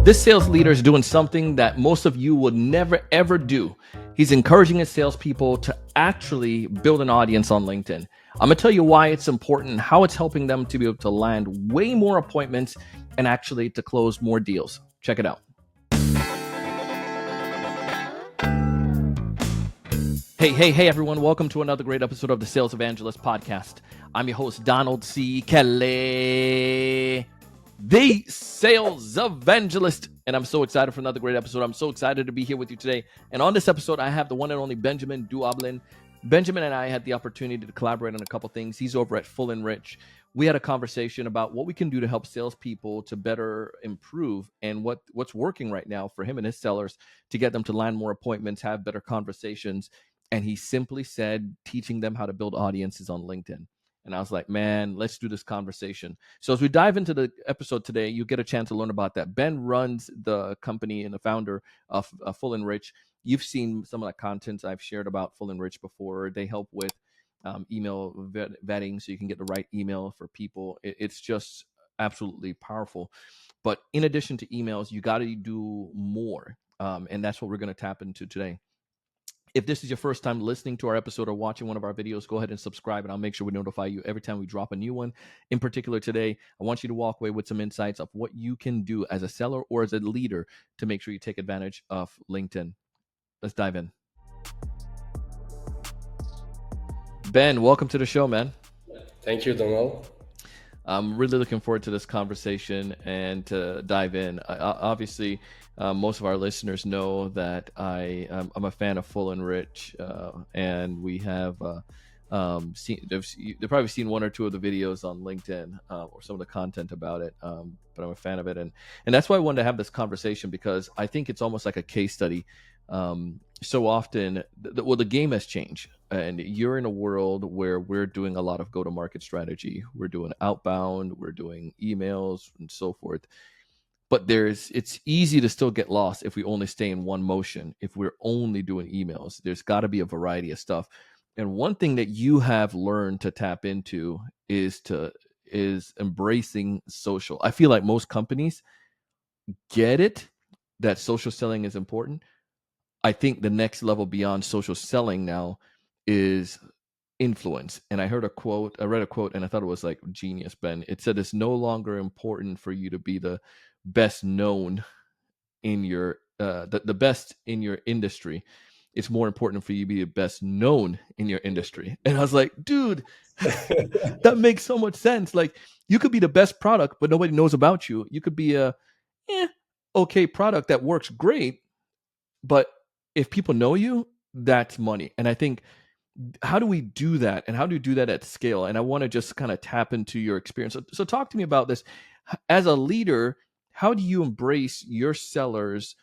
This sales leader is doing something that most of you would never ever do. He's encouraging his salespeople to actually build an audience on LinkedIn. I'm gonna tell you why it's important, how it's helping them to be able to land way more appointments and actually to close more deals. Check it out. Hey, everyone. Welcome to another great episode of the Sales Evangelist Podcast. I'm your host, Donald C. Kelly, the Sales Evangelist. And I'm so excited for another great episode. I'm so excited to be here with you today. And on this episode, I have the one and only Benjamin Douablin. Benjamin and I had the opportunity to collaborate on a couple things. He's over at Full and Rich. We had a conversation about what we can do to help salespeople to better improve and what's working right now for him and his sellers to get them to land more appointments, have better conversations. And he simply said, teaching them how to build audiences on LinkedIn. And I was like, man, let's do this conversation. So as we dive into the episode today, you get a chance to learn about that. Ben runs the company and the founder of Full and Rich. You've seen some of the content I've shared about Full and Rich before. They help with email vetting so you can get the right email for people. It's just absolutely powerful. But in addition to emails, you got to do more. And that's what we're going to tap into today. If this is your first time listening to our episode or watching one of our videos, go ahead and subscribe, and I'll make sure we notify you every time we drop a new one. In particular today, I want you to walk away with some insights of what you can do as a seller or as a leader to make sure you take advantage of LinkedIn. Let's dive in. Ben, welcome to the show, man. Thank you, Donald. I'm really looking forward to this conversation and to dive in. Obviously, most of our listeners know that I'm a fan of Full and Rich, and we have they've probably seen one or two of the videos on LinkedIn or some of the content about it. But I'm a fan of it, and that's why I wanted to have this conversation, because I think it's almost like a case study. So often, the game has changed, and you're in a world where we're doing a lot of go-to-market strategy. We're doing outbound, we're doing emails, and so forth. But it's easy to still get lost if we only stay in one motion. If we're only doing emails, there's got to be a variety of stuff. And one thing that you have learned to tap into is embracing social. I feel like most companies get it that social selling is important. I think the next level beyond social selling now is influence. And I read a quote, and I thought it was like genius, Ben. It said it's no longer important for you to be the best known in your the best in your industry. It's more important for you to be the best known in your industry. And I was like, dude, that makes so much sense. Like, you could be the best product, but nobody knows about you. You could be a okay product that works great, but if people know you, that's money. And I think, how do we do that? And how do you do that at scale? And I want to just kind of tap into your experience. So talk to me about this. As a leader, how do you embrace your sellers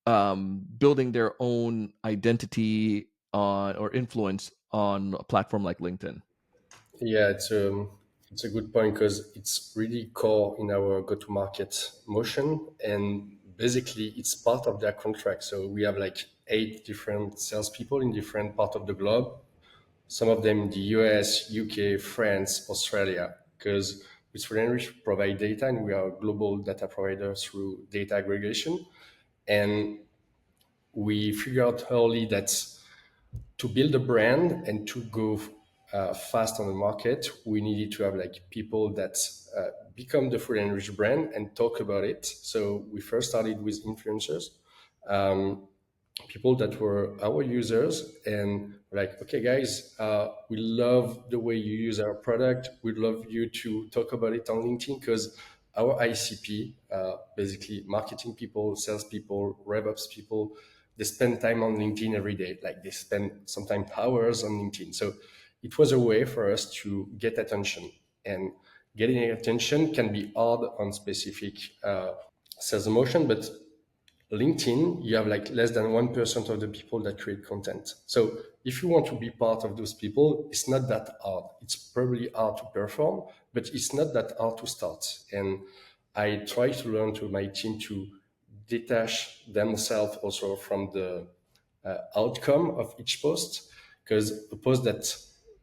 building their own identity on or influence on a platform like LinkedIn? Yeah, it's a good point because it's really core in our go-to-market motion, and basically it's part of their contract. So we have like 8 different salespeople in different parts of the globe. Some of them in the US, UK, France, Australia, because with Freelance we provide data, and we are a global data provider through data aggregation. And we figured out early that to build a brand and to go fast on the market, we needed to have like people that become the Food and Rich brand and talk about it. So we first started with influencers, people that were our users, and we're like, okay, guys, we love the way you use our product. We'd love you to talk about it on LinkedIn, because our ICP, basically marketing people, sales people, RevOps people, they spend time on LinkedIn every day. Like, they spend sometimes hours on LinkedIn. So it was a way for us to get attention. And getting attention can be hard on specific sales motion, but LinkedIn, you have like less than 1% of the people that create content. So if you want to be part of those people, it's not that hard. It's probably hard to perform, but it's not that hard to start. And I try to learn to my team to detach themselves also from the outcome of each post, because a post that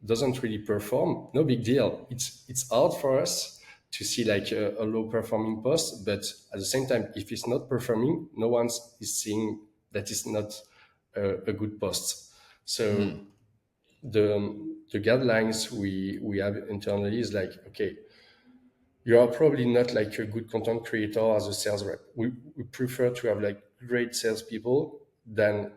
doesn't really perform, no big deal. It's hard for us to see like a low performing post, but at the same time, if it's not performing, no one is seeing that it's not a good post. Mm-hmm. So the guidelines we have internally is like, okay, you are probably not like a good content creator as a sales rep. We prefer to have like great salespeople than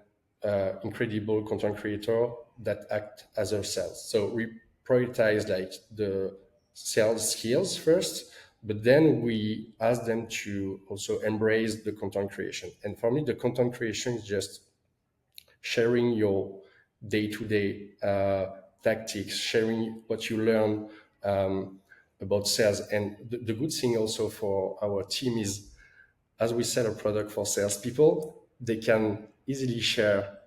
incredible content creator that act as a sales. So we prioritize like the sales skills first, but then we ask them to also embrace the content creation. And for me, the content creation is just sharing your day-to-day tactics, sharing what you learn about sales. And the good thing also for our team is, as we sell a product for salespeople, they can easily share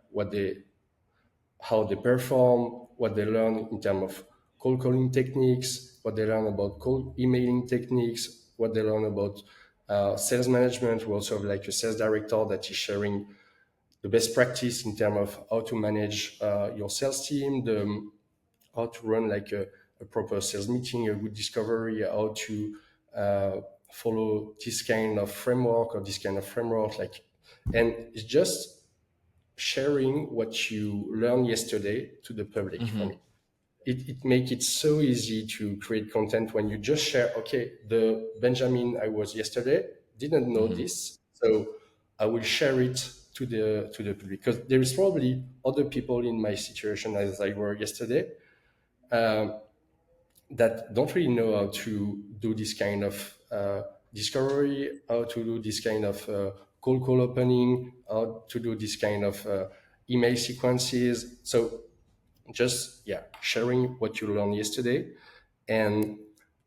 how they perform, what they learn in terms of cold calling techniques, what they learn about cold emailing techniques, what they learn about sales management. We also have like a sales director that is sharing the best practice in terms of how to manage your sales team, how to run like a proper sales meeting, a good discovery, how to follow this kind of framework or this kind of framework. Like, and it's just sharing what you learned yesterday to the public for Mm-hmm. me. It makes it so easy to create content when you just share, okay, the Benjamin I was yesterday didn't know Mm-hmm. this, so I will share it to the public, because there is probably other people in my situation as I were yesterday, um, that don't really know how to do this kind of discovery, how to do this kind of cold call opening, how to do this kind of email sequences. So just, yeah, sharing what you learned yesterday. And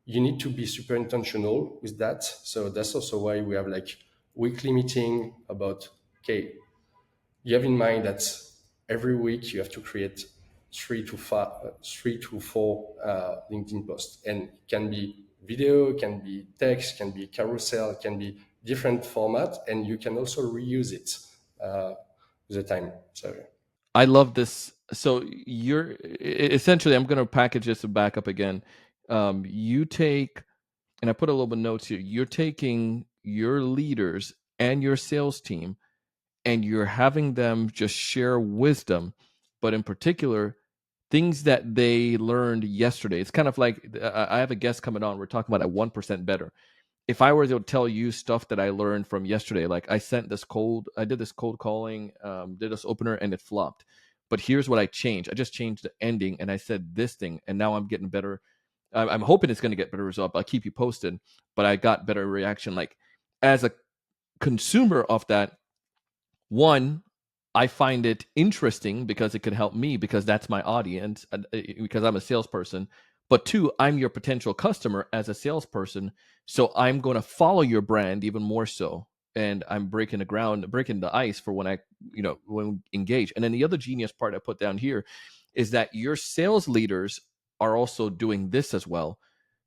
you need to be super intentional with that. So that's also why we have like weekly meeting about, okay, you have in mind that every week you have to create 3 to 4 LinkedIn posts, and it can be video, it can be text, can be carousel, it can be different format, and you can also reuse it with the time. So I love this. So essentially, I'm going to package this and back up again. You take, and I put a little bit of notes here. You're taking your leaders and your sales team, and you're having them just share wisdom, but in particular, things that they learned yesterday. It's kind of like I have a guest coming on. We're talking about at 1% better. If I were to tell you stuff that I learned from yesterday, like I did this cold calling, did this opener and it flopped. But here's what I changed. I just changed the ending and I said this thing, and now I'm getting better. I'm hoping it's going to get better result. I'll keep you posted. But I got better reaction. Like as a consumer of that, one, I find it interesting because it could help me because that's my audience, because I'm a salesperson. But two, I'm your potential customer as a salesperson. So I'm going to follow your brand even more so. And I'm breaking the ground, breaking the ice for when we engage. And then the other genius part I put down here is that your sales leaders are also doing this as well.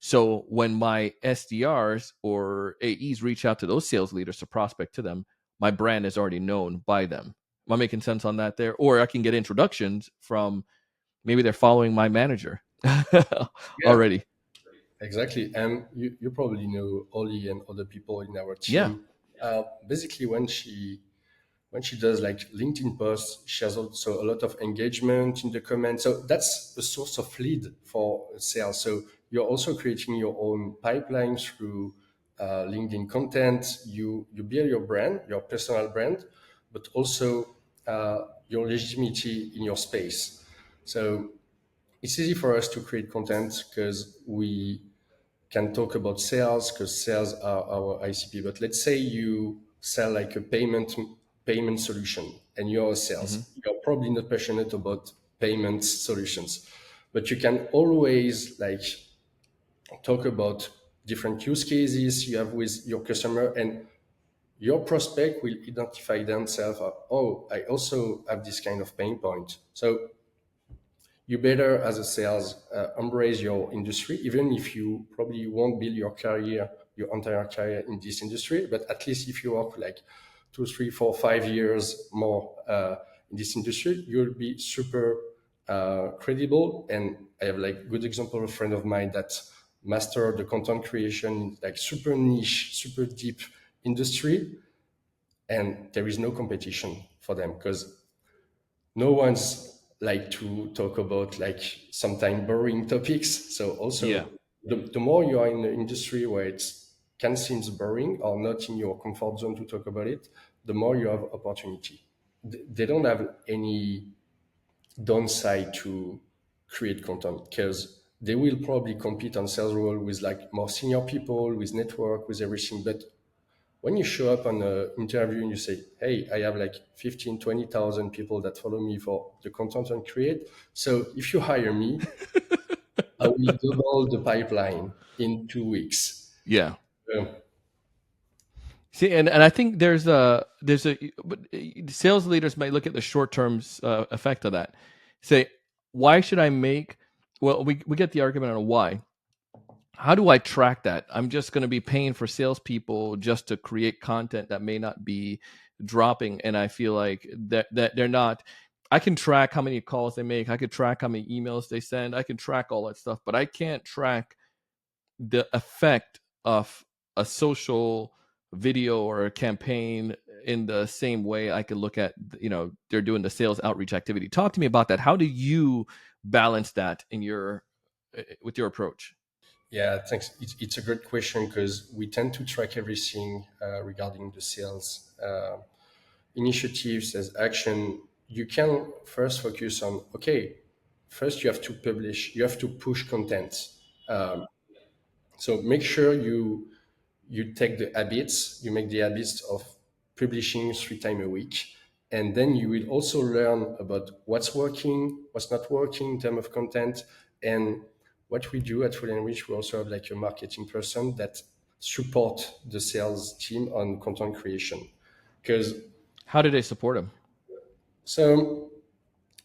So when my SDRs or AEs reach out to those sales leaders to prospect to them, my brand is already known by them. Am I making sense on that there? Or I can get introductions from maybe they're following my manager yeah, already. exactly. And you probably know Ollie and other people in our Yeah. team. Basically, when she does like LinkedIn posts, she has also a lot of engagement in the comments. So that's a source of lead for sales. So you're also creating your own pipeline through LinkedIn content. You build your brand, your personal brand, but also your legitimacy in your space. So it's easy for us to create content because we can talk about sales, because sales are our ICP. But let's say you sell like a payment solution and you're a Hmm. sales. You're probably not passionate about payment solutions, but you can always like talk about different use cases you have with your customer, and your prospect will identify themselves. Oh, I also have this kind of pain point. So you better, as a sales, embrace your industry, even if you probably won't build your career, your entire career in this industry. But at least if you work like 2, 3, 4, 5 years more in this industry, you'll be super credible. And I have like good example, a friend of mine that master the content creation, like super niche, super deep industry, and there is no competition for them because no one's like to talk about like sometimes boring topics. So Yeah. also the more you are in the industry where it can seem boring or not in your comfort zone to talk about it, the more you have opportunity. They don't have any downside to create content because they will probably compete on sales role with like more senior people, with network, with everything. But when you show up on an interview and you say, hey, I have like 15, 20,000 people that follow me for the content I create. So if you hire me, I will double the pipeline in 2 weeks. Yeah. Uh, See, and I think there's a but sales leaders might look at the short term effect of that. Say, why should I make? Well, we get the argument on why. How do I track that? I'm just going to be paying for salespeople just to create content that may not be dropping, and I feel like that they're not. I can track how many calls they make. I could track how many emails they send. I can track all that stuff, but I can't track the effect of a social video or a campaign in the same way I could look at, they're doing the sales outreach activity. Talk to me about that. How do you balance that in your with your approach? yeah, thanks. It's a great question because we tend to track everything regarding the sales initiatives as action. You can first focus on, okay, first you have to publish, you have to push content. So make sure you take the habits, you make the habits of publishing 3 times a week, and then you will also learn about what's working, what's not working in terms of content. And what we do at Full and Rich, we also have like a marketing person that support the sales team on content creation. Because How do they support them? so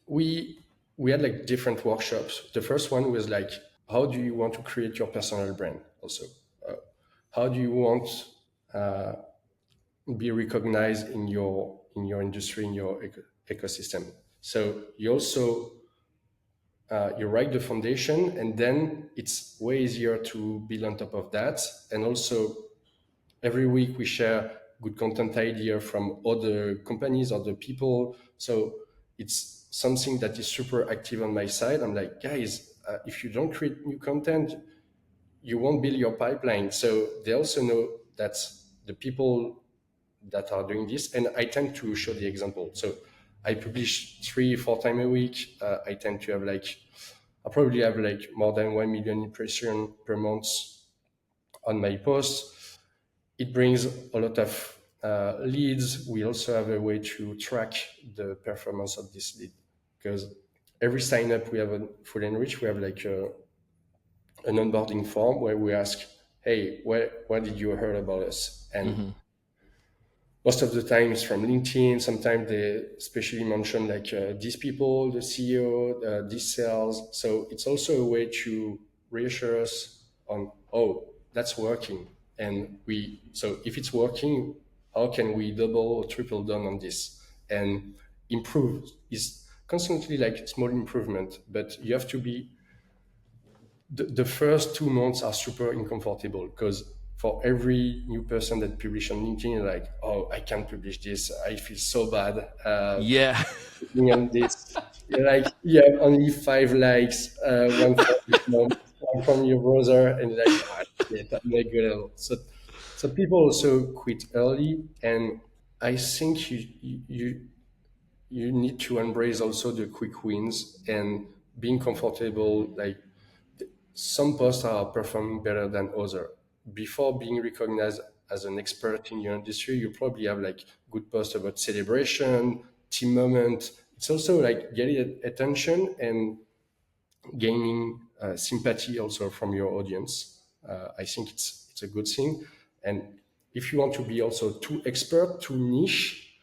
we we had like different workshops. The first one was like, how do you want to create your personal brand? Also, how do you want be recognized in your industry, in your ecosystem? So you also you write the foundation, and then it's way easier to build on top of that. And also every week we share good content idea from other companies, other people. So it's something that is super active on my side. I'm like, guys, if you don't create new content, you won't build your pipeline. So they also know that the people that are doing this, and I tend to show the example. So I publish 3 4 times a week. I tend to have like, I probably have like more than 1 million impression per month on my posts. It brings a lot of leads. We also have a way to track the performance of this lead because every sign up we have a Full Enrich, we have like an onboarding form where we ask, hey, where did you hear about us? And Hmm. most of the time it's from LinkedIn. Sometimes they especially mention like these people, the CEO, these sales. So it's also a way to reassure us on, oh, that's working. And so if it's working, how can we double or triple down on this and improve? Is constantly like small improvement, but you have to be the first 2 months are super uncomfortable because for every new person that publish on LinkedIn, you're like, oh, I can't publish this. I feel so bad Yeah. being on this. You're like, you have only 5 likes, one from your mom, one from your brother, and you're like, ah, shit, I'm not good at all. So people also quit early, and I think you need to embrace also the quick wins and being comfortable. Like some posts are performing better than other. Before being recognized as an expert in your industry, you probably have like good posts about celebration, team moment. It's also like getting attention and gaining sympathy also from your audience. I think it's a good thing. And if you want to be also too expert, too niche,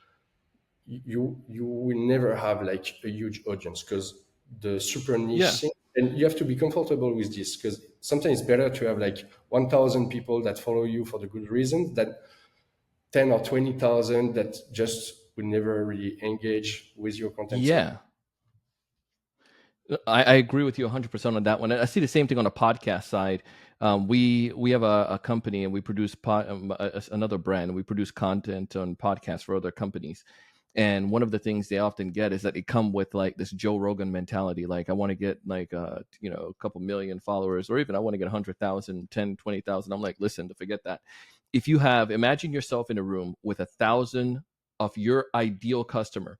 you will never have like a huge audience because the super Yeah. niche thing, and you have to be comfortable with this because sometimes it's better to have like 1,000 people that follow you for the good reasons than 10 or 20,000 that just will never really engage with your content. So Yeah. I agree with you 100% on that one. I see the same thing on the podcast side. We have a company, and we produce another brand. We produce content on podcasts for other companies. And one of the things they often get is that they come with like this Joe Rogan mentality. Like, I want to get like, a couple million followers, or even I want to get 100,000, 10, 20,000. I'm like, listen, to forget that. If you have, imagine yourself in a room with 1,000 of your ideal customer,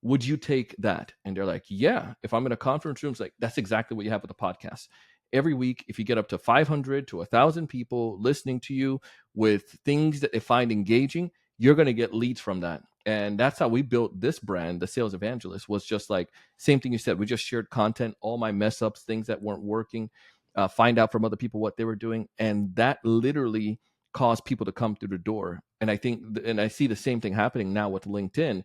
would you take that? And they're like, yeah. If I'm in a conference room, it's like, that's exactly what you have with the podcast. Every week, if you get up to 500 to 1,000 people listening to you with things that they find engaging, you're going to get leads from that. And that's how we built this brand, the Sales Evangelist. Was just like, same thing you said. We just shared content, all my mess ups, things that weren't working, find out from other people what they were doing. And that literally caused people to come through the door. And I think, and I see the same thing happening now with LinkedIn,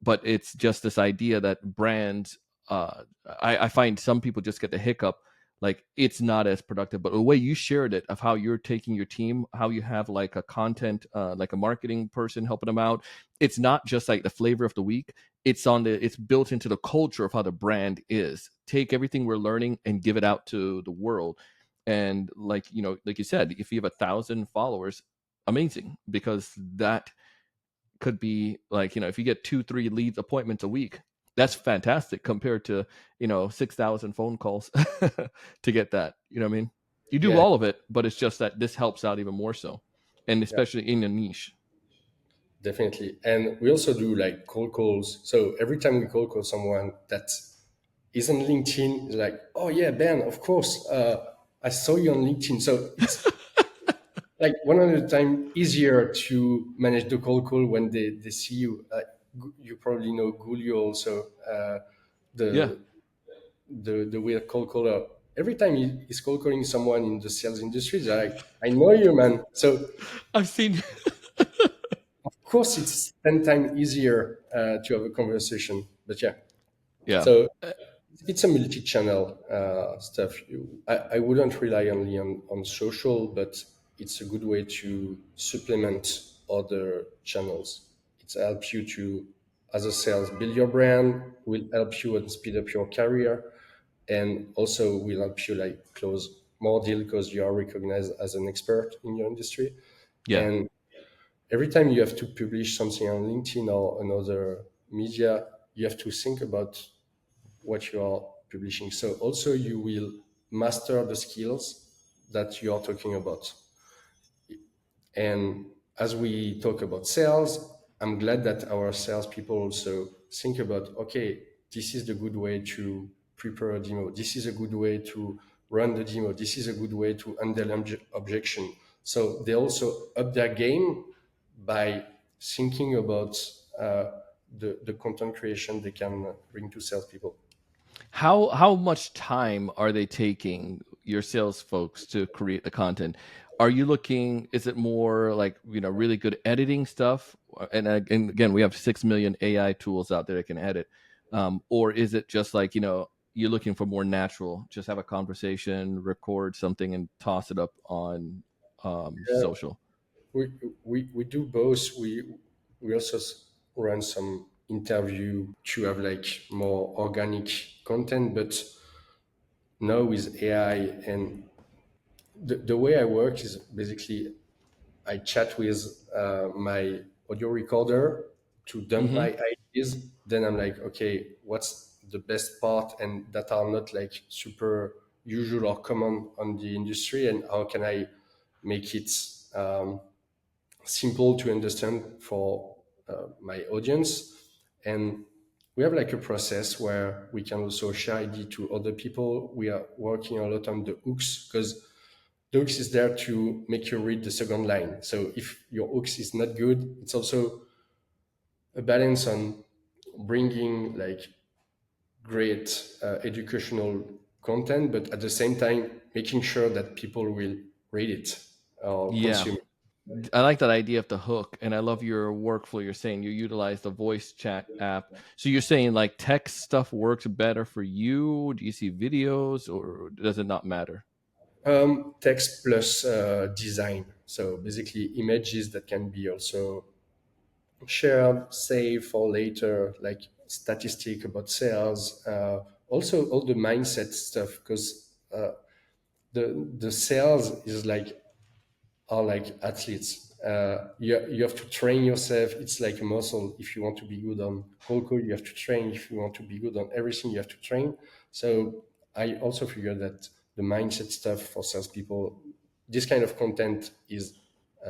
but it's just this idea that brands, I find some people just get the hiccup, like it's not as productive. But the way you shared it, of how you're taking your team, how you have like a content, like a marketing person helping them out, it's not just like the flavor of the week. It's built into the culture of how the brand is. Take everything we're learning and give it out to the world. And like, like you said, if you have 1,000 followers, amazing, because that could be like, if you get 2 3 leads appointments a week, that's fantastic compared to 6,000 phone calls to get that. You know what I mean? You do Yeah, all of it, but it's just that this helps out even more so, and yeah, especially in a niche. definitely. And we also do like cold calls. So every time we cold call someone that isn't LinkedIn, it's like, oh yeah, Ben, of course, I saw you on LinkedIn. So it's like 100 times easier to manage the cold call when they see you. You probably know Gulio also, Yeah, the the weird cold caller. Every time he's cold calling someone in the sales industry, they're like, I know you, man. So I've seen. of course it's 10 times easier to have a conversation. But yeah, Yeah. so it's a multi-channel stuff. I wouldn't rely only on social, but it's a good way to supplement other channels. It helps you to, as a sales, build your brand, will help you and speed up your career, and also will help you like close more deal because you are recognized as an expert in your industry. Yeah. And every time you have to publish something on LinkedIn or another media, you have to think about what you are publishing. So also you will master the skills that you are talking about. And as we talk about sales, I'm glad that our salespeople also think about, okay, this is the good way to prepare a demo. This is a good way to run the demo. This is a good way to handle objection. So they also up their game by thinking about the content creation they can bring to salespeople. How much time are they taking, your sales folks, to create the content? Are you looking? Is it more like really good editing stuff? And again, we have 6 million AI tools out there that can edit. Or is it just like you're looking for more natural? Just have a conversation, record something, and toss it up on Yeah, social. we, we do both. We also run some interview to have like more organic content, but now with AI and the way I work is basically I chat with my audio recorder to dump Hmm. my ideas. Then I'm like, okay, what's the best part and that are not like super usual or common on the industry, and how can I make it simple to understand for my audience. And we have like a process where we can also share ID to other people. We are working a lot on the hooks because the hooks is there to make you read the second line. So if your hooks is not good, it's also a balance on bringing like great educational content, but at the same time making sure that people will read it or Yeah. consume it. I like that idea of the hook, and I love your workflow. You're saying you utilize the voice chat app. So you're saying like text stuff works better for you? Do you see videos, or does it not matter? Text plus design. So basically, images that can be also shared, saved for later, like statistic about sales. Also, all the mindset stuff, because the sales is like are like athletes. You have to train yourself. It's like a muscle. If you want to be good on cold call, you have to train. If you want to be good on everything, you have to train. So I also figure that the mindset stuff for salespeople, this kind of content is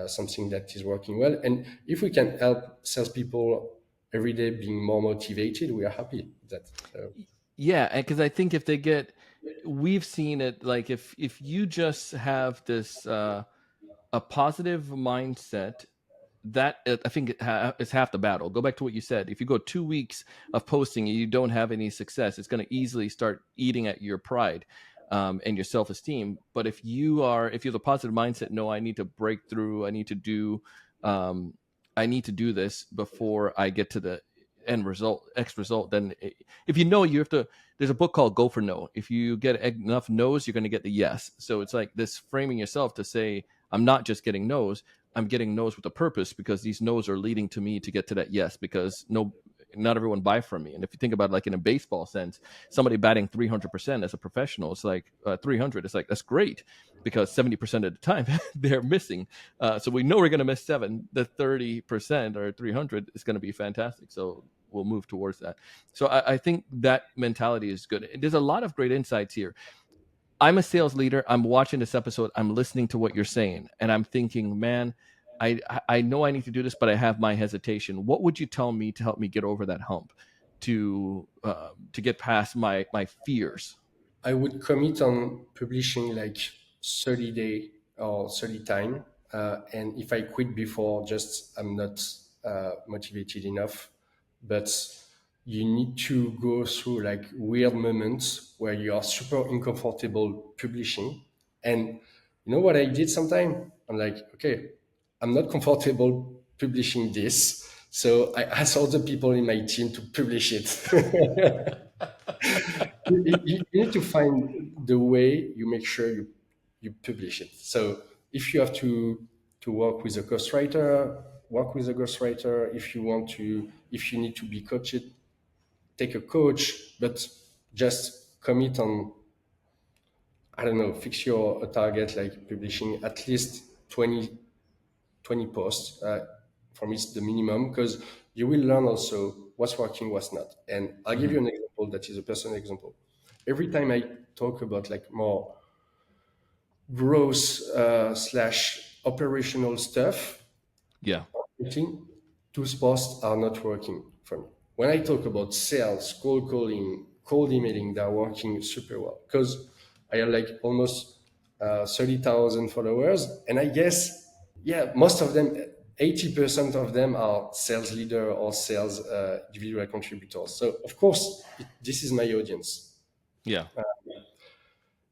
something that is working well. And if we can help salespeople every day being more motivated, we are happy with that. So Yeah, because I think if they get, we've seen it, like if you just have this a positive mindset, that I think is half the battle. Go back to what you said. If you go 2 weeks of posting and you don't have any success, it's going to easily start eating at your pride and your self esteem. But if you have a positive mindset, no, I need to break through. Um, I need to do this before I get to the end result, X result. Then, if you know, you have to. There's a book called Go for No. If you get enough no's, you're going to get the yes. So it's like this framing yourself to say, I'm not just getting no's. I'm getting no's with a purpose, because these no's are leading to me to get to that yes, because not everyone buy from me. And if you think about it, like in a baseball sense, somebody batting 300% as a professional, it's like 300. It's like, that's great, because 70% of the time they're missing. So we know we're going to miss seven. The 30% or 300 is going to be fantastic. So we'll move towards that. So I think that mentality is good. There's a lot of great insights here. I'm a sales leader. I'm watching this episode. I'm listening to what you're saying, and I'm thinking, man, I know I need to do this, but I have my hesitation. What would you tell me to help me get over that hump, to get past my fears? I would commit on publishing like 30 day or 30 time. And if I quit before, just I'm not motivated enough. But you need to go through like weird moments where you are super uncomfortable publishing. And you know what I did sometime? I'm like, okay, I'm not comfortable publishing this. So I asked all the people in my team to publish it. You need to find the way you make sure you publish it. So if you have to work with a ghostwriter, work with a ghostwriter. If you need to be coached, take a coach, but just commit on, I don't know, fix your a target like publishing at least 20 posts. For me, it's the minimum, because you will learn also what's working, what's not. And I'll give Hmm. you an example that is a personal example. Every time I talk about like more growth slash operational stuff, Yeah. I think those posts are not working for me. When I talk about sales, cold calling, cold emailing, they're working super well, because I have like almost 30,000 followers. And I guess, yeah, most of them, 80% of them are sales leader or sales individual contributors. So, of course, this is my audience. Yeah.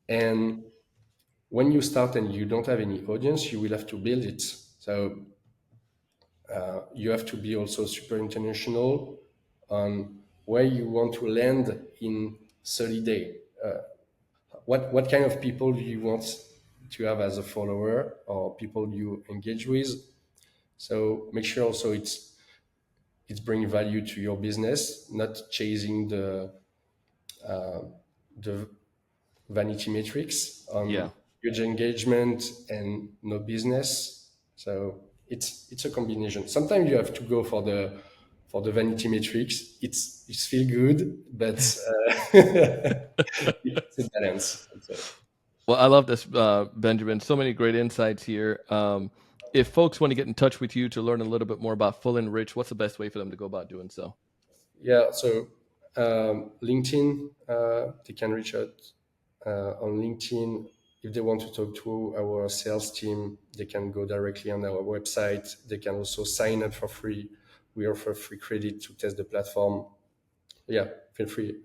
And when you start and you don't have any audience, you will have to build it. So you have to be also super international on where you want to land in 30 days. What kind of people do you want to have as a follower or people you engage with? So make sure also it's bringing value to your business, not chasing the vanity metrics Yeah. on huge engagement and no business. So it's a combination. Sometimes you have to go for the vanity metrics. It's feel good, but it's a balance, I'd say. Well, I love this, Benjamin. So many great insights here. If folks want to get in touch with you to learn a little bit more about Full and Rich, what's the best way for them to go about doing so? Yeah. So LinkedIn, they can reach out on LinkedIn. If they want to talk to our sales team, they can go directly on our website. They can also sign up for free. We offer free credit to test the platform. Yeah, feel free.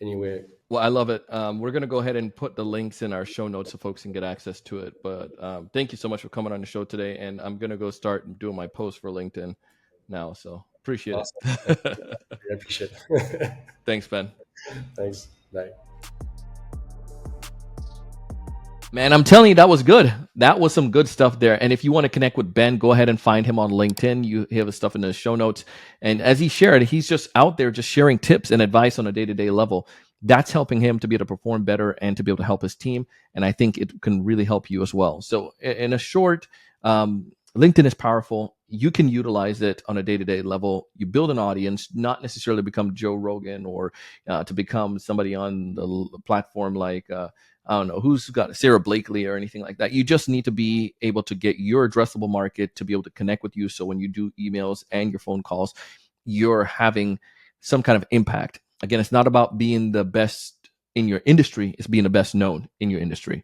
Anyway, Well, I love it. We're going to go ahead and put the links in our show notes so folks can get access to it. But thank you so much for coming on the show today. And I'm going to go start doing my post for LinkedIn now. So appreciate awesome. it. I appreciate it. Thanks, Ben. Thanks. Bye. Man, I'm telling you, that was good. That was some good stuff there. And if you want to connect with Ben, go ahead and find him on LinkedIn. You have his stuff in the show notes. And as he shared, he's just out there just sharing tips and advice on a day-to-day level. That's helping him to be able to perform better and to be able to help his team. And I think it can really help you as well. So, in a short, LinkedIn is powerful. You can utilize it on a day-to-day level. You build an audience, not necessarily become Joe Rogan or to become somebody on the platform like I don't know who's got Sarah Blakely or anything like that. You just need to be able to get your addressable market to be able to connect with you. So when you do emails and your phone calls, you're having some kind of impact. Again, it's not about being the best in your industry, it's being the best known in your industry.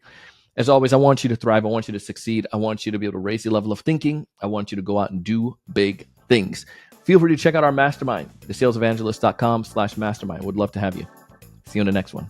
As always, I want you to thrive. I want you to succeed. I want you to be able to raise your level of thinking. I want you to go out and do big things. Feel free to check out our mastermind, thesalesevangelist.com/mastermind. Would love to have you. See you in the next one.